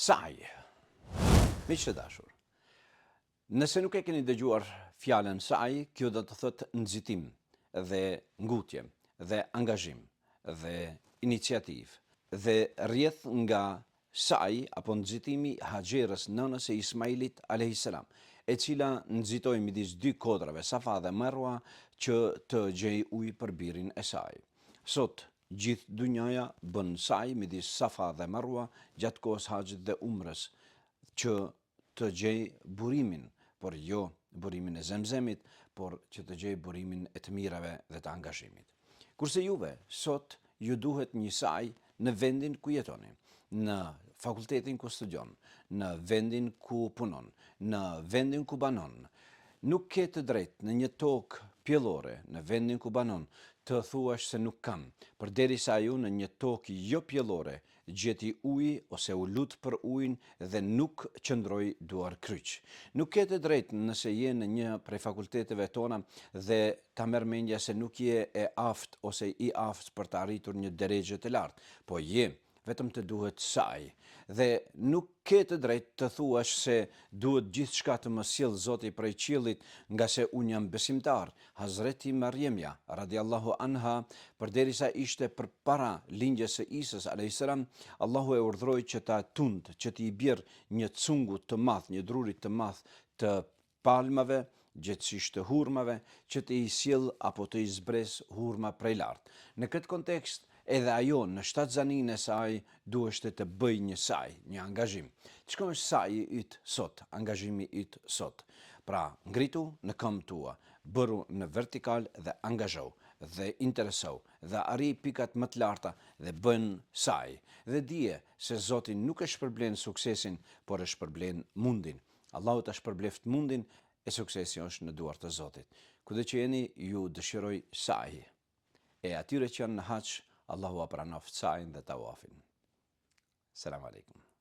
Saj. Miq të dashur, nëse nuk e keni dëgjuar fjalën saj, kjo do të thotë nxitim dhe ngutje dhe angazhim dhe iniciativë dhe rrjedh nga saj apo nxitimi Haxherës nënës së Ismailit alayhis salam, e cila nxitoi midis dy kodrave Safa dhe Marwa që të gjej ujë për birin e saj. Sot gjithë dunjaja bën saj midis Safa dhe Marwa gjatë kohës haxhit dhe umrës që të gjej burimin, por jo burimin e Zemzemit, por që të gjej burimin e të mirave dhe të angazhimit. Kurse juve, sot ju duhet një saj në vendin ku jetoni, në fakultetin ku studion, në vendin ku punon, në vendin ku banon. Nuk ke të drejtë në një tokë pjellore, në vendin ku banon, të thuash se nuk kam, përderisa ju në një tokë jo pjellore gjeti ujë ose u lut për ujin dhe nuk qëndroj duar kryq. Nuk ke të drejtë nëse je në një prej fakulteteve tona dhe ta merr mendja se nuk je e aftë ose i aftë për të arritur një deregje të lartë, po je, vetëm të duhet saj. Dhe nuk ke të drejtë të thuash se duhet gjithçka të më sjell Zoti prej qiellit, nga se unë jam besimtar. Hazreti Mariemja radiallahu anha, përderisa ishte përpara lindjes së Isës alayhis salam, Allahu e urdhroi që ta tund, që t'i bjerë një cungu të madh, një drurit të madh të palmave, gjithësisht të hurmave, që të i sjell apo të i zbres hurma prej lartë. Në këtë kontekst, edhe ajo në shtatzaninë e saj duheshte të bëj një saj, një angazhim. Çka është saji yt sot, angazhimi yt sot? Pra, ngritu në këmbë tua, bëru në vertikal dhe angazhou dhe interesou dhe arri pikat më të larta dhe bën saj. Dhe dije se Zoti nuk e shpërblen suksesin, por e shpërblen mundin. Allahu ta shpërbleft mundin e suksesi është në duart të Zotit. Kudo që jeni, ju dëshiroj saj. E atyre që janë në haç, Allahu a pranoft sajin dhe tawafin. Selam aleikum.